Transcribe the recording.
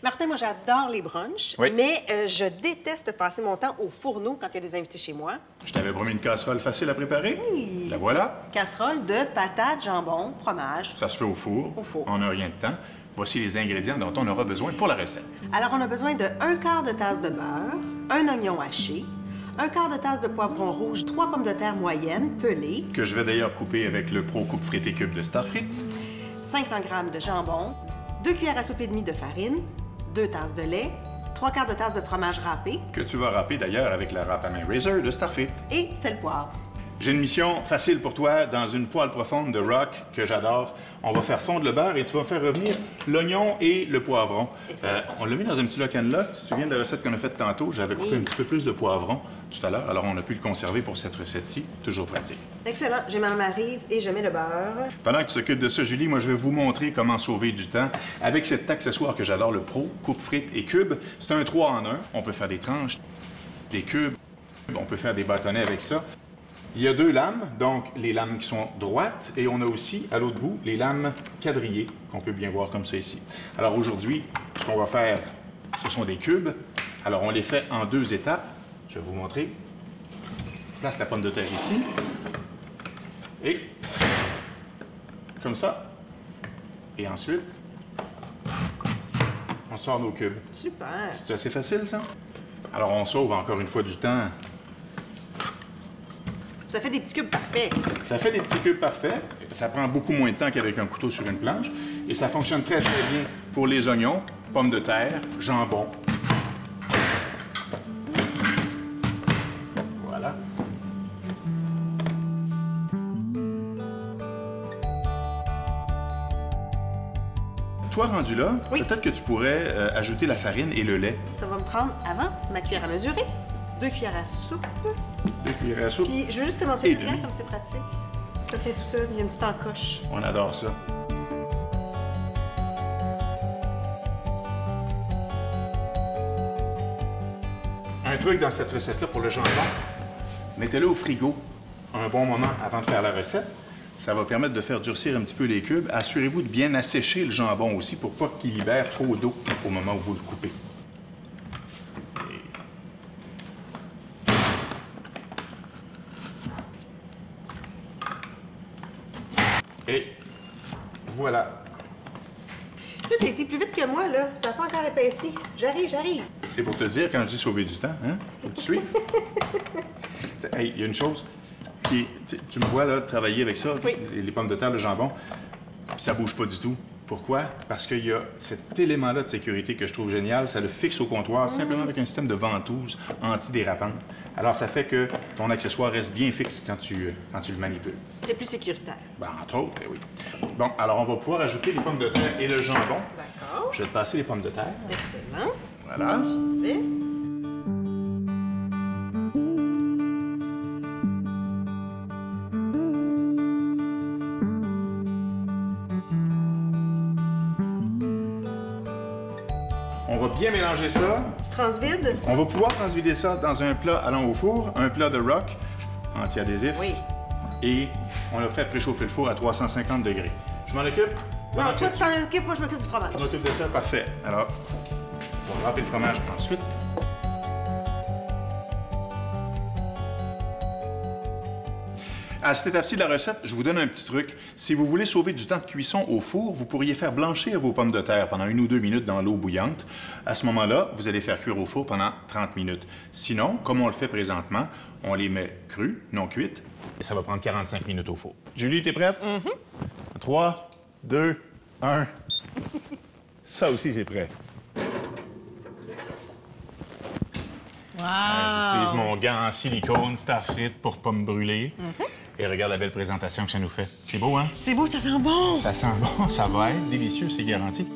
Martin, moi, j'adore les brunchs, Oui. mais je déteste passer mon temps au fourneau quand il y a des invités chez moi. Je t'avais promis une casserole facile à préparer. Oui. La voilà. Casserole de patates, jambon, fromage. Ça se fait au four. Au four. On n'a rien de temps. Voici les ingrédients dont on aura besoin pour la recette. Alors, on a besoin de 1/4 de tasse de beurre, un oignon haché, 1/4 de tasse de poivron rouge, 3 pommes de terre moyennes, pelées, Que je vais d'ailleurs couper avec le Pro Coupe Frites et Cubes de Starfrit. 500 g de jambon, 2 cuillères à soupe et demie de farine, 2 tasses de lait, 3/4 de tasse de fromage râpé Que tu vas râper d'ailleurs avec la râpe à main Razor de Starfrit. et sel poivre. J'ai une mission facile pour toi dans une poêle profonde de Rock que j'adore. On va faire fondre le beurre et tu vas faire revenir l'oignon et le poivron. On l'a mis dans un petit lock and lock. Tu te souviens de la recette qu'on a faite tantôt? J'avais coupé un petit peu plus de poivron tout à l'heure, alors on a pu le conserver pour cette recette-ci. Toujours pratique. Excellent. J'ai ma maryse et je mets le beurre. Pendant que tu t'occupes de ça, Julie, moi, je vais vous montrer comment sauver du temps avec cet accessoire que j'adore, le Pro Coupe Frites et Cubes. C'est un 3 en 1. On peut faire des tranches, des cubes. On peut faire des bâtonnets avec ça. Il y a 2 lames, donc les lames qui sont droites, et on a aussi, à l'autre bout, les lames quadrillées, qu'on peut bien voir comme ça ici. Alors aujourd'hui, ce qu'on va faire, ce sont des cubes. Alors on les fait en 2 étapes. Je vais vous montrer. Place la pomme de terre ici. Et comme ça. Et ensuite, on sort nos cubes. Super. C'est assez facile, ça? Alors on sauve encore une fois du temps. Ça fait des petits cubes parfaits. Ça fait des petits cubes parfaits. Ça prend beaucoup moins de temps qu'avec un couteau sur une planche. Et ça fonctionne très, très bien pour les oignons, pommes de terre, jambon. Voilà. Toi, rendu là, Oui. peut-être que tu pourrais ajouter la farine et le lait. Ça va me prendre, avant, ma cuillère à mesurer, 2 cuillères à soupe. 2 cuillères à soupe. Puis, je veux juste te mentionner, Et demi. regarde comme c'est pratique. Ça tient tout seul, il y a une petite encoche. On adore ça. Un truc dans cette recette-là pour le jambon, mettez-le au frigo un bon moment avant de faire la recette. Ça va permettre de faire durcir un petit peu les cubes. Assurez-vous de bien assécher le jambon aussi pour pas qu'il libère trop d'eau au moment où vous le coupez. Et voilà. Là, t'as été plus vite que moi, là. Ça n'a pas encore épaissi. J'arrive, j'arrive. C'est pour te dire, quand je dis sauver du temps, hein? Faut que tu suives. Hey, il y a une chose qui est... Tu me vois, là, travailler avec ça, Oui. les pommes de terre, le jambon, puis ça bouge pas du tout. Pourquoi? Parce qu'il y a cet élément-là de sécurité que je trouve génial. Ça le fixe au comptoir, simplement avec un système de ventouse antidérapante. Alors, ça fait que ton accessoire reste bien fixe quand tu le manipules. C'est plus sécuritaire. Ben, entre autres, ben oui. Bon, alors, on va pouvoir ajouter les pommes de terre et le jambon. D'accord. Je vais te passer les pommes de terre. Excellent. Voilà. Parfait. On va bien mélanger ça. Tu transvides? On va pouvoir transvider ça dans un plat allant au four, un plat de Rock anti-adhésif. Oui. Et on a fait préchauffer le four à 350 degrés. Je m'en occupe? Non, Pendant toi, que tu t'en occupes, moi, je m'occupe du fromage. Je m'occupe de ça, parfait. Alors, on va râper le fromage ensuite. À cette étape-ci de la recette, je vous donne un petit truc. Si vous voulez sauver du temps de cuisson au four, vous pourriez faire blanchir vos pommes de terre pendant 1 ou 2 minutes dans l'eau bouillante. À ce moment-là, vous allez faire cuire au four pendant 30 minutes. Sinon, comme on le fait présentement, on les met crues, non cuites, et ça va prendre 45 minutes au four. Julie, t'es prête? 3, 2, 1. Ça aussi, c'est prêt. J'utilise mon gant en silicone Starfrit pour pas me brûler. Et regarde la belle présentation que ça nous fait. C'est beau, hein? C'est beau, ça sent bon. Ça sent bon, ça va être délicieux, c'est garanti.